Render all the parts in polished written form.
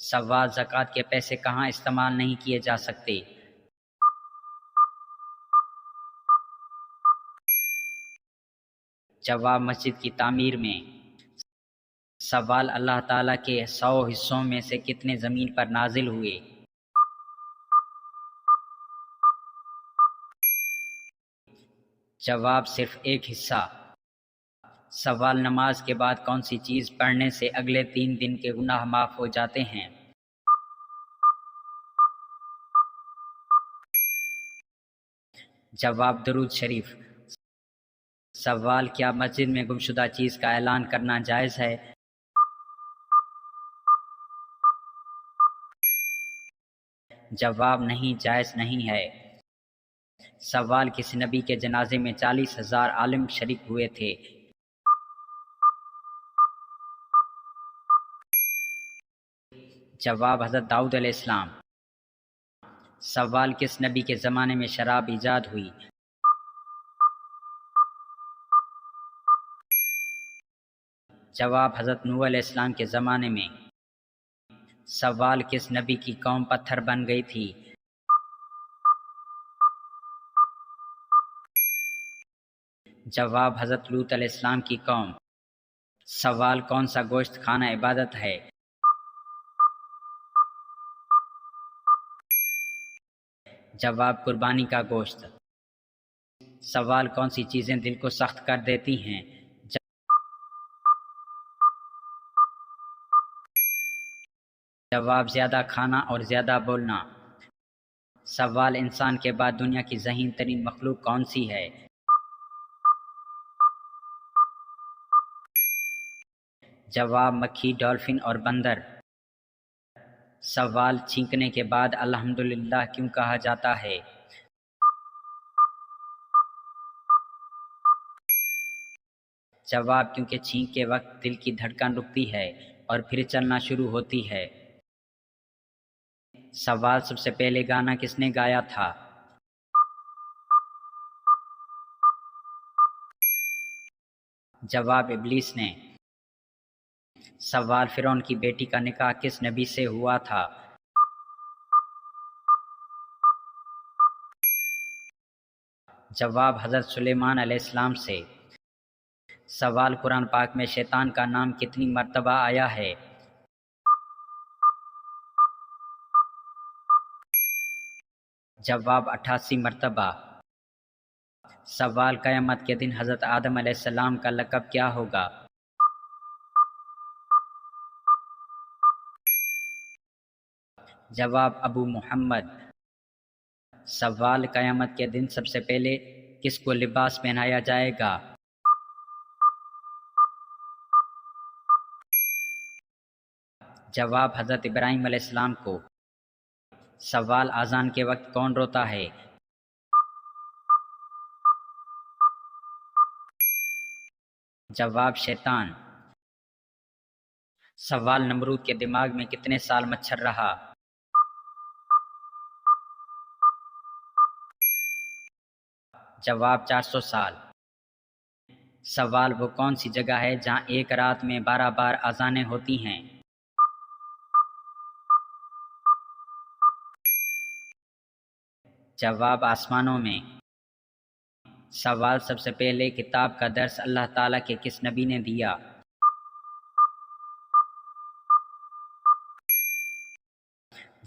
سوال زکوٰۃ کے پیسے کہاں استعمال نہیں کیے جا سکتے؟ جواب مسجد کی تعمیر میں۔ سوال اللہ تعالیٰ کے 100 حصوں میں سے کتنے زمین پر نازل ہوئے؟ جواب صرف ایک حصہ۔ سوال نماز کے بعد کون سی چیز پڑھنے سے اگلے 3 دن کے گناہ معاف ہو جاتے ہیں؟ جواب درود شریف۔ سوال کیا مسجد میں گمشدہ چیز کا اعلان کرنا جائز ہے؟ جواب نہیں، جائز نہیں ہے۔ سوال کس نبی کے جنازے میں 40,000 عالم شریک ہوئے تھے؟ جواب حضرت داؤد علیہ السلام۔ سوال کس نبی کے زمانے میں شراب ایجاد ہوئی؟ جواب حضرت نوح علیہ السلام کے زمانے میں۔ سوال کس نبی کی قوم پتھر بن گئی تھی؟ جواب حضرت لوط علیہ السلام کی قوم۔ سوال کون سا گوشت کھانا عبادت ہے؟ جواب قربانی کا گوشت۔ سوال کون سی چیزیں دل کو سخت کر دیتی ہیں؟ جواب زیادہ کھانا اور زیادہ بولنا۔ سوال انسان کے بعد دنیا کی ذہین ترین مخلوق کون سی ہے؟ جواب مکھی، ڈولفن اور بندر۔ سوال چھینکنے کے بعد الحمدللہ کیوں کہا جاتا ہے؟ جواب کیونکہ چھینک کے وقت دل کی دھڑکن رکتی ہے اور پھر چلنا شروع ہوتی ہے۔ سوال سب سے پہلے گانا کس نے گایا تھا؟ جواب ابلیس نے۔ سوال فرعون کی بیٹی کا نکاح کس نبی سے ہوا تھا؟ جواب حضرت سلیمان علیہ السلام سے۔ سوال قرآن پاک میں شیطان کا نام کتنی مرتبہ آیا ہے؟ جواب 88 مرتبہ۔ سوال قیامت کے دن حضرت آدم علیہ السلام کا لقب کیا ہوگا؟ جواب ابو محمد۔ سوال قیامت کے دن سب سے پہلے کس کو لباس پہنایا جائے گا؟ جواب حضرت ابراہیم علیہ السلام کو۔ سوال اذان کے وقت کون روتا ہے؟ جواب شیطان۔ سوال نمرود کے دماغ میں کتنے سال مچھر رہا؟ جواب 400 سال۔ سوال وہ کون سی جگہ ہے جہاں ایک رات میں 12 بار اذانیں ہوتی ہیں؟ جواب آسمانوں میں۔ سوال سب سے پہلے کتاب کا درس اللہ تعالیٰ کے کس نبی نے دیا؟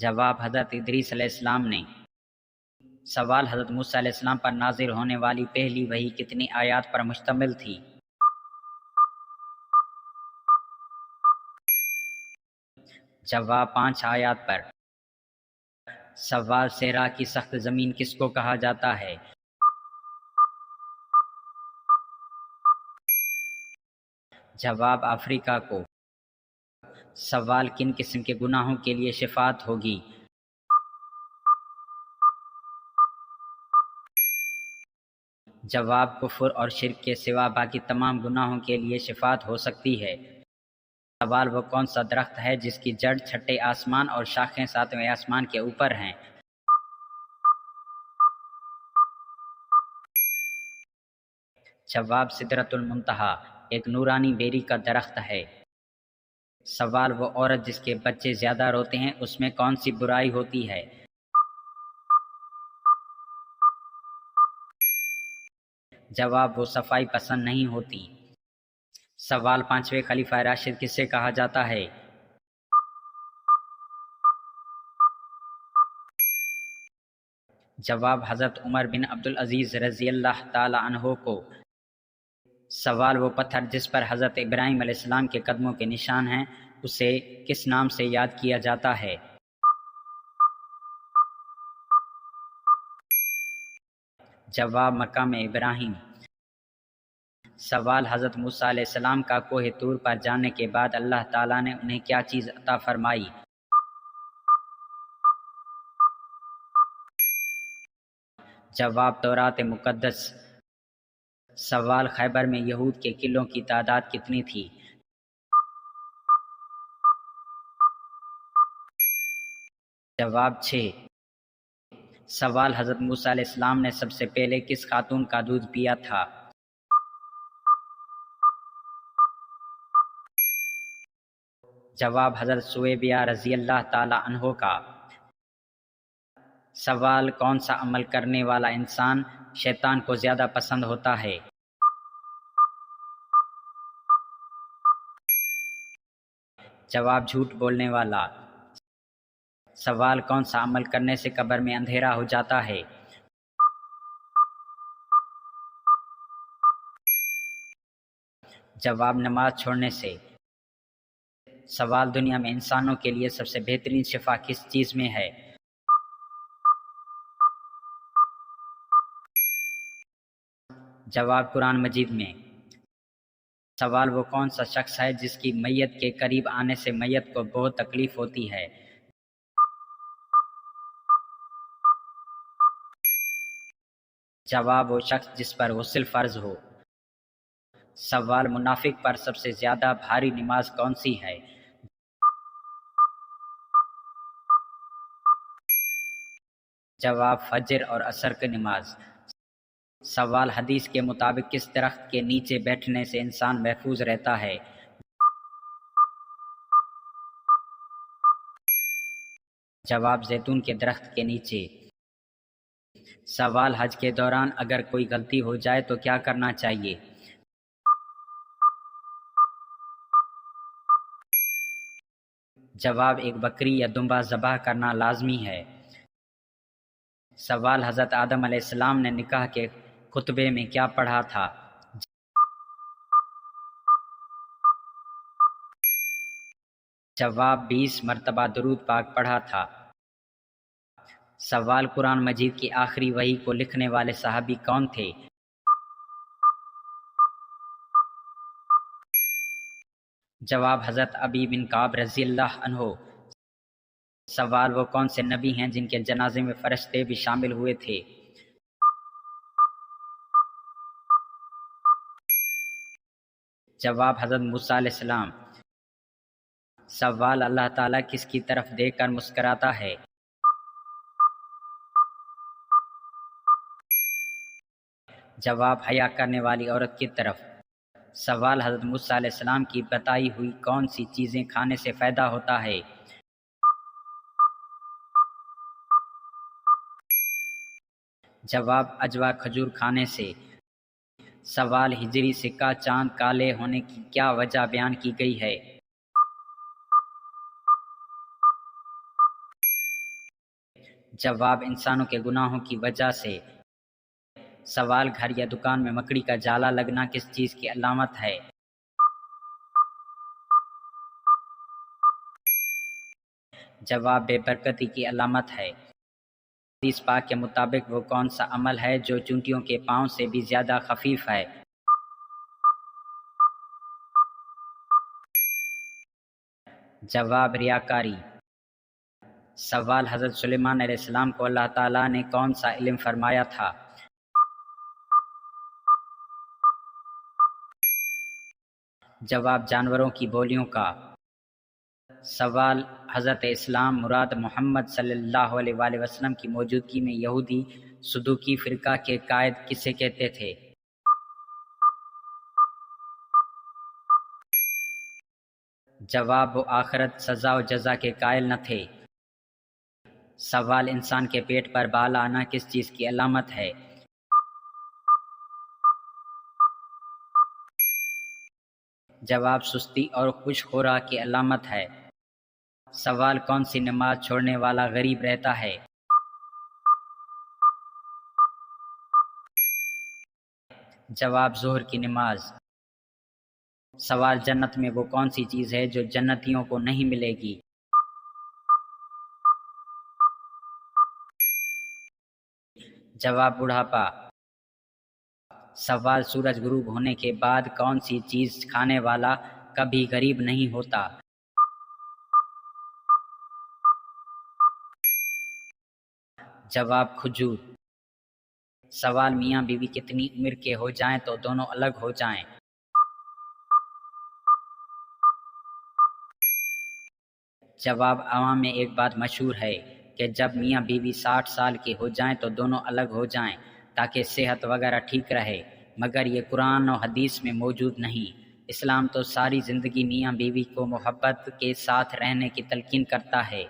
جواب حضرت ادریس علیہ السلام نے۔ سوال حضرت موسیٰ علیہ السلام پر نازل ہونے والی پہلی وحی کتنی آیات پر مشتمل تھی؟ جواب 5 آیات پر۔ سوال صحرا کی سخت زمین کس کو کہا جاتا ہے؟ جواب افریقہ کو۔ سوال کن قسم کے گناہوں کے لیے شفاعت ہوگی؟ جواب کفر اور شرک کے سوا باقی تمام گناہوں کے لیے شفاعت ہو سکتی ہے۔ سوال وہ کون سا درخت ہے جس کی جڑ چھٹے آسمان اور شاخیں 7ویں آسمان کے اوپر ہیں؟ جواب سدرۃ المنتہا ایک نورانی بیری کا درخت ہے۔ سوال وہ عورت جس کے بچے زیادہ روتے ہیں اس میں کون سی برائی ہوتی ہے؟ جواب وہ صفائی پسند نہیں ہوتی۔ سوال پانچویں خلیفہ راشد کسے کہا جاتا ہے؟ جواب حضرت عمر بن عبدالعزیز رضی اللہ تعالی عنہ کو۔ سوال وہ پتھر جس پر حضرت ابراہیم علیہ السلام کے قدموں کے نشان ہیں اسے کس نام سے یاد کیا جاتا ہے؟ جواب مقام ابراہیم۔ سوال حضرت موسیٰ علیہ السلام کا کوہ طور پر جانے کے بعد اللہ تعالیٰ نے انہیں کیا چیز عطا فرمائی؟ جواب تورات مقدس۔ سوال خیبر میں یہود کے قلعوں کی تعداد کتنی تھی؟ جواب 6۔ سوال حضرت موسیٰ علیہ السلام نے سب سے پہلے کس خاتون کا دودھ پیا تھا؟ جواب حضرت سویبیہ رضی اللہ تعالی عنہ کا۔ سوال کون سا عمل کرنے والا انسان شیطان کو زیادہ پسند ہوتا ہے؟ جواب جھوٹ بولنے والا۔ سوال کون سا عمل کرنے سے قبر میں اندھیرا ہو جاتا ہے؟ جواب نماز چھوڑنے سے۔ سوال دنیا میں انسانوں کے لیے سب سے بہترین شفا کس چیز میں ہے؟ جواب قرآن مجید میں۔ سوال وہ کون سا شخص ہے جس کی میت کے قریب آنے سے میت کو بہت تکلیف ہوتی ہے؟ جواب وہ شخص جس پر غسل فرض ہو۔ سوال منافق پر سب سے زیادہ بھاری نماز کون سی ہے؟ جواب فجر اور عصر کی نماز۔ سوال حدیث کے مطابق کس درخت کے نیچے بیٹھنے سے انسان محفوظ رہتا ہے؟ جواب زیتون کے درخت کے نیچے۔ سوال حج کے دوران اگر کوئی غلطی ہو جائے تو کیا کرنا چاہیے؟ جواب ایک بکری یا دمبہ ذبح کرنا لازمی ہے۔ سوال حضرت آدم علیہ السلام نے نکاح کے خطبے میں کیا پڑھا تھا؟ جواب 20 مرتبہ درود پاک پڑھا تھا۔ سوال قرآن مجید کی آخری وحی کو لکھنے والے صحابی کون تھے؟ جواب حضرت ابی بن کعب رضی اللہ عنہ۔ سوال وہ کون سے نبی ہیں جن کے جنازے میں فرشتے بھی شامل ہوئے تھے؟ جواب حضرت موسیٰ علیہ السلام۔ سوال اللہ تعالیٰ کس کی طرف دیکھ کر مسکراتا ہے؟ جواب حیا کرنے والی عورت کی طرف۔ سوال حضرت موسیٰ علیہ السلام کی بتائی ہوئی کون سی چیزیں کھانے سے فائدہ ہوتا ہے؟ جواب اجوا کھجور کھانے سے۔ سوال ہجری سکہ چاند کالے ہونے کی کیا وجہ بیان کی گئی ہے؟ جواب انسانوں کے گناہوں کی وجہ سے۔ سوال گھر یا دکان میں مکڑی کا جالا لگنا کس چیز کی علامت ہے؟ جواب بے برکتی کی علامت ہے۔ حدیث پاک کے مطابق وہ کون سا عمل ہے جو چونٹیوں کے پاؤں سے بھی زیادہ خفیف ہے؟ جواب ریاکاری۔ سوال حضرت سلیمان علیہ السلام کو اللہ تعالیٰ نے کون سا علم فرمایا تھا؟ جواب جانوروں کی بولیوں کا۔ سوال حضرت اسلام مراد محمد صلی اللہ علیہ وآلہ وسلم کی موجودگی میں یہودی صدوقی فرقہ کے قائد کسے کہتے تھے؟ جواب وہ آخرت سزا و جزا کے قائل نہ تھے۔ سوال انسان کے پیٹ پر بال آنا کس چیز کی علامت ہے؟ جواب سستی اور خوش خوراک کی علامت ہے۔ سوال کون سی نماز چھوڑنے والا غریب رہتا ہے؟ جواب ظہر کی نماز۔ سوال جنت میں وہ کون سی چیز ہے جو جنتیوں کو نہیں ملے گی؟ جواب بڑھاپا۔ سوال سورج غروب ہونے کے بعد کون سی چیز کھانے والا کبھی غریب نہیں ہوتا؟ جواب کھجور۔ سوال میاں بیوی کتنی عمر کے ہو جائیں تو دونوں الگ ہو جائیں؟ جواب عوام میں ایک بات مشہور ہے کہ جب میاں بیوی 60 سال کے ہو جائیں تو دونوں الگ ہو جائیں تاکہ صحت وغیرہ ٹھیک رہے، مگر یہ قرآن و حدیث میں موجود نہیں۔ اسلام تو ساری زندگی میاں بیوی کو محبت کے ساتھ رہنے کی تلقین کرتا ہے۔